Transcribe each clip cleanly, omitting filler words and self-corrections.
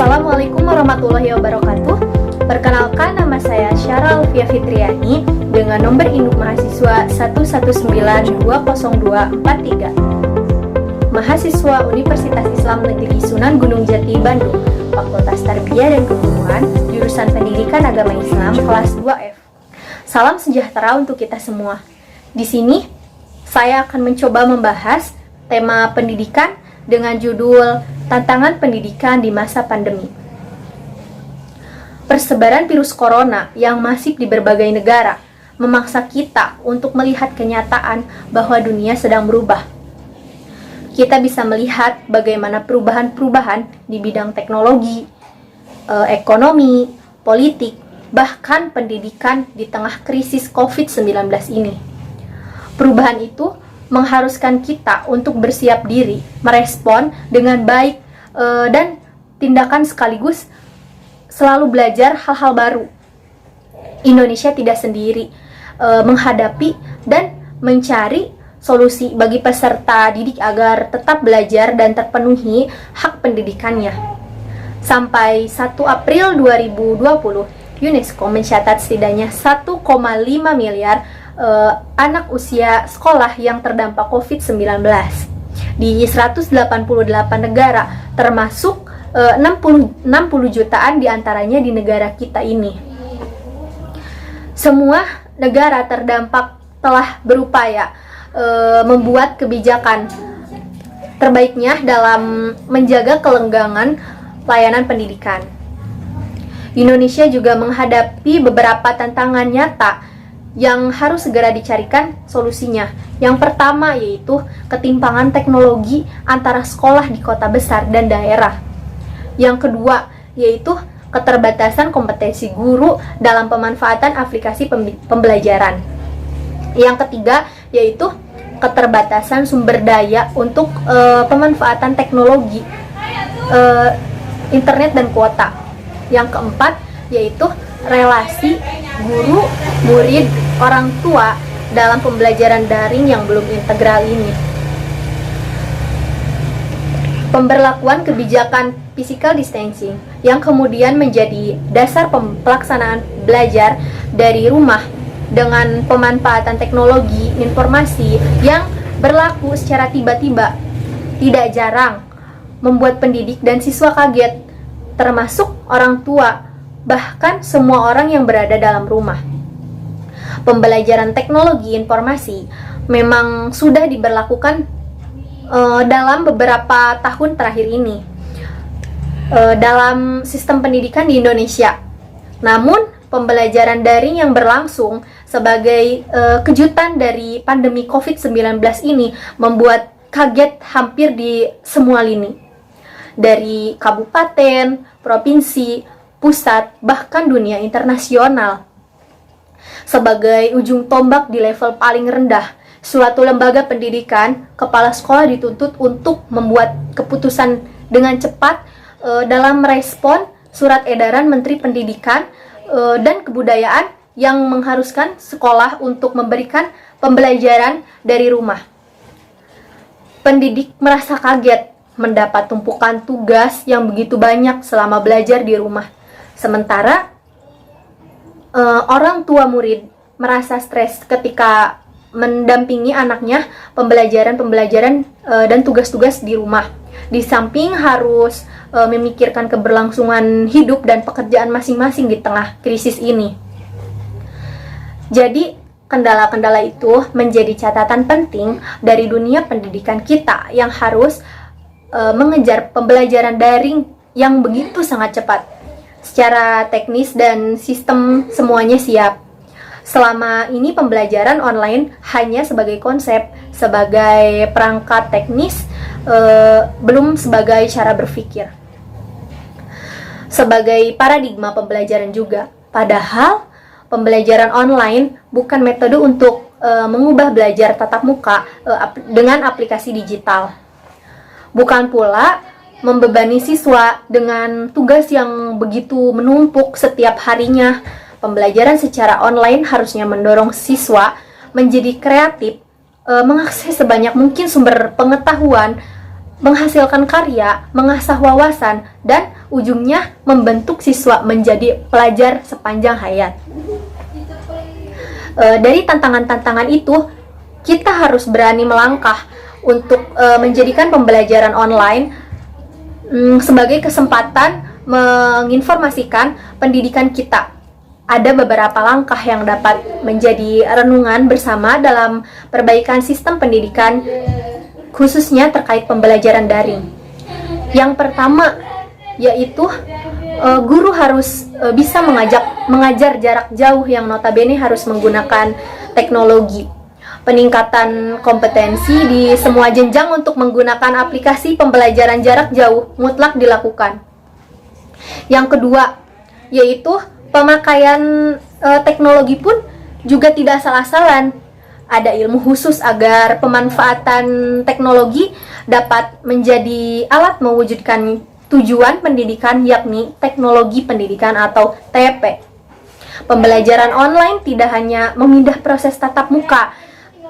Assalamualaikum warahmatullahi wabarakatuh. Perkenalkan, nama saya Syara Alfia Fitriani dengan nomor induk mahasiswa 119202343. Mahasiswa Universitas Islam Negeri Sunan Gunung Jati, Bandung, Fakultas Tarbiyah dan Keguruan, jurusan Pendidikan Agama Islam, kelas 2F. Salam sejahtera untuk kita semua. Di sini, saya akan mencoba membahas tema pendidikan dengan judul Tantangan Pendidikan di Masa Pandemi. Persebaran virus corona yang masif di berbagai negara memaksa kita untuk melihat kenyataan bahwa dunia sedang berubah. Kita bisa melihat bagaimana perubahan-perubahan di bidang teknologi, ekonomi, politik, bahkan pendidikan di tengah krisis COVID-19 ini. Perubahan itu mengharuskan kita untuk bersiap diri, merespon dengan baik, dan tindakan sekaligus selalu belajar hal-hal baru. Indonesia tidak sendiri menghadapi dan mencari solusi bagi peserta didik agar tetap belajar dan terpenuhi hak pendidikannya. Sampai 1 April 2020, UNESCO mencatat setidaknya 1,5 miliar anak usia sekolah yang terdampak COVID-19 di 188 negara, termasuk 60 jutaan diantaranya di negara kita ini. Semua negara terdampak telah berupaya membuat kebijakan terbaiknya dalam menjaga kelanggengan layanan pendidikan. Indonesia juga menghadapi beberapa tantangan nyata yang harus segera dicarikan solusinya. Yang pertama yaitu ketimpangan teknologi antara sekolah di kota besar dan daerah. Yang kedua yaitu keterbatasan kompetensi guru dalam pemanfaatan aplikasi pembelajaran. Yang ketiga yaitu keterbatasan sumber daya untuk pemanfaatan teknologi, internet dan kuota. Yang keempat yaitu relasi guru, murid, orang tua dalam pembelajaran daring yang belum integral ini. Pemberlakuan kebijakan physical distancing yang kemudian menjadi dasar pelaksanaan belajar dari rumah dengan pemanfaatan teknologi informasi yang berlaku secara tiba-tiba tidak jarang membuat pendidik dan siswa kaget, termasuk orang tua, bahkan semua orang yang berada dalam rumah. Pembelajaran teknologi informasi memang sudah diberlakukan dalam beberapa tahun terakhir ini dalam sistem pendidikan di Indonesia. Namun, pembelajaran daring yang berlangsung sebagai kejutan dari pandemi COVID-19 ini membuat kaget hampir di semua lini. Dari kabupaten, provinsi, pusat, bahkan dunia internasional. Sebagai ujung tombak di level paling rendah, suatu lembaga pendidikan, kepala sekolah dituntut untuk membuat keputusan dengan cepat dalam merespon surat edaran Menteri Pendidikan dan Kebudayaan yang mengharuskan sekolah untuk memberikan pembelajaran dari rumah. Pendidik merasa kaget mendapat tumpukan tugas yang begitu banyak selama belajar di rumah. Sementara orang tua murid merasa stres ketika mendampingi anaknya pembelajaran dan tugas-tugas di rumah. Di samping harus memikirkan keberlangsungan hidup dan pekerjaan masing-masing di tengah krisis ini. Jadi, kendala-kendala itu menjadi catatan penting dari dunia pendidikan kita yang harus mengejar pembelajaran daring yang begitu sangat cepat. Secara teknis dan sistem semuanya siap. Selama ini pembelajaran online hanya sebagai konsep, sebagai perangkat teknis, belum sebagai cara berpikir. Sebagai paradigma pembelajaran juga. Padahal pembelajaran online bukan metode untuk mengubah belajar tatap muka dengan aplikasi digital. Bukan pula membebani siswa dengan tugas yang begitu menumpuk setiap harinya. Pembelajaran secara online harusnya mendorong siswa menjadi kreatif, mengakses sebanyak mungkin sumber pengetahuan menghasilkan karya, mengasah wawasan, dan ujungnya membentuk siswa menjadi pelajar sepanjang hayat. Dari tantangan-tantangan itu, kita harus berani melangkah untuk menjadikan pembelajaran online sebagai kesempatan menginformasikan pendidikan kita. Ada beberapa langkah yang dapat menjadi renungan bersama dalam perbaikan sistem pendidikan, khususnya terkait pembelajaran daring. Yang pertama yaitu guru harus bisa mengajar jarak jauh yang notabene harus menggunakan teknologi. Peningkatan kompetensi di semua jenjang untuk menggunakan aplikasi pembelajaran jarak jauh mutlak dilakukan. Yang kedua yaitu pemakaian teknologi pun juga tidak asal-asalan. Ada ilmu khusus agar pemanfaatan teknologi dapat menjadi alat mewujudkan tujuan pendidikan, yakni teknologi pendidikan atau TP. Pembelajaran online tidak hanya memindah proses tatap muka,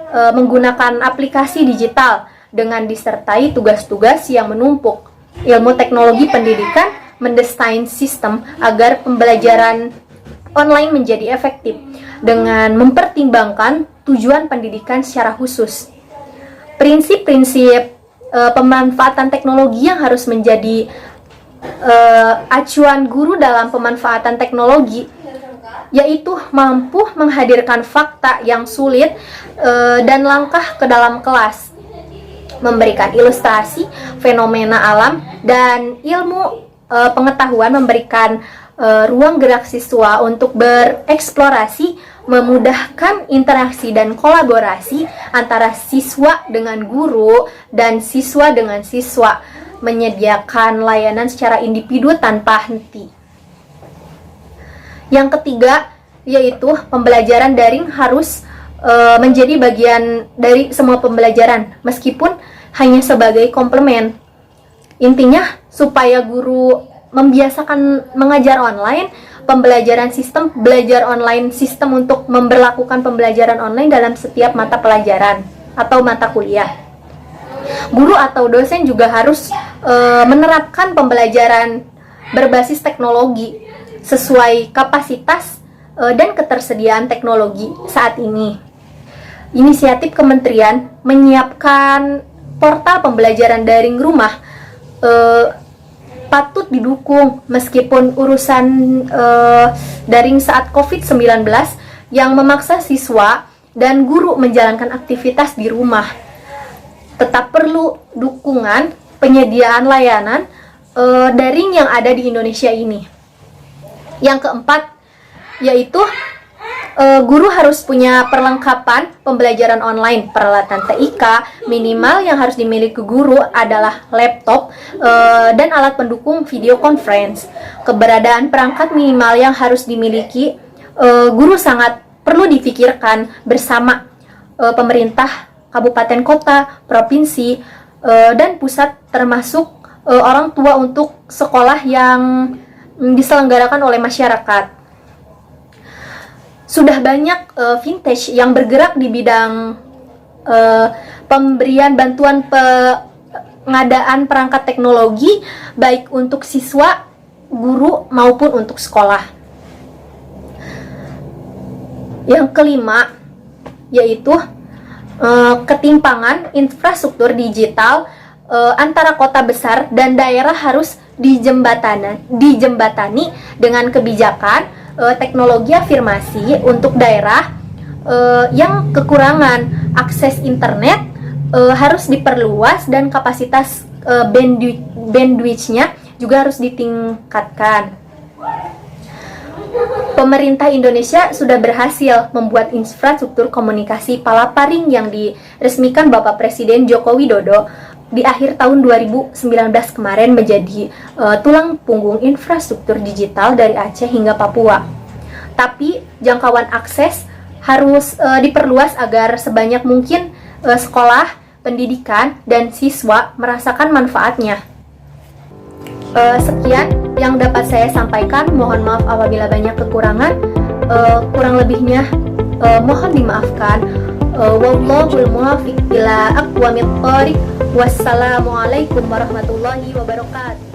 menggunakan aplikasi digital dengan disertai tugas-tugas yang menumpuk. Ilmu teknologi pendidikan mendesain sistem agar pembelajaran online menjadi efektif dengan mempertimbangkan tujuan pendidikan secara khusus. Prinsip-prinsip pemanfaatan teknologi yang harus menjadi acuan guru dalam pemanfaatan teknologi yaitu mampu menghadirkan fakta yang sulit dan langkah ke dalam kelas, memberikan ilustrasi fenomena alam dan ilmu pengetahuan, memberikan ruang gerak siswa untuk bereksplorasi, memudahkan interaksi dan kolaborasi antara siswa dengan guru dan siswa dengan siswa, menyediakan layanan secara individu tanpa henti. Yang ketiga yaitu pembelajaran daring harus menjadi bagian dari semua pembelajaran, meskipun hanya sebagai komplemen. Intinya supaya guru membiasakan mengajar online, pembelajaran sistem belajar online, sistem untuk memberlakukan pembelajaran online dalam setiap mata pelajaran atau mata kuliah. Guru atau dosen juga harus menerapkan pembelajaran berbasis teknologi sesuai kapasitas dan ketersediaan teknologi saat ini. Inisiatif kementerian menyiapkan portal pembelajaran daring rumah patut didukung, meskipun urusan daring saat COVID-19 yang memaksa siswa dan guru menjalankan aktivitas di rumah. Tetap perlu dukungan penyediaan layanan daring yang ada di Indonesia ini. Yang keempat yaitu guru harus punya perlengkapan pembelajaran online. Peralatan TIK minimal yang harus dimiliki guru adalah laptop dan alat pendukung video conference. Keberadaan perangkat minimal yang harus dimiliki guru sangat perlu difikirkan bersama pemerintah kabupaten kota, provinsi, dan pusat, termasuk orang tua untuk sekolah yang diselenggarakan oleh masyarakat. Sudah banyak vintage yang bergerak di bidang pemberian bantuan pengadaan perangkat teknologi, baik untuk siswa, guru, maupun untuk sekolah. Yang kelima yaitu ketimpangan infrastruktur digital antara kota besar dan daerah harus dijembatani dengan kebijakan teknologi afirmasi untuk daerah yang kekurangan akses internet harus diperluas dan kapasitas bandwidth-nya juga harus ditingkatkan. Pemerintah Indonesia sudah berhasil membuat infrastruktur komunikasi palaparing yang diresmikan Bapak Presiden Joko Widodo di akhir tahun 2019 kemarin menjadi tulang punggung infrastruktur digital dari Aceh hingga Papua. Tapi jangkauan akses harus diperluas agar sebanyak mungkin sekolah, pendidikan, dan siswa merasakan manfaatnya. Sekian yang dapat saya sampaikan. Mohon maaf apabila banyak kekurangan. Kurang lebihnya mohon dimaafkan. Wallahul muwaffiq ila aqwamit thoriq. Wassalamualaikum warahmatullahi wabarakatuh.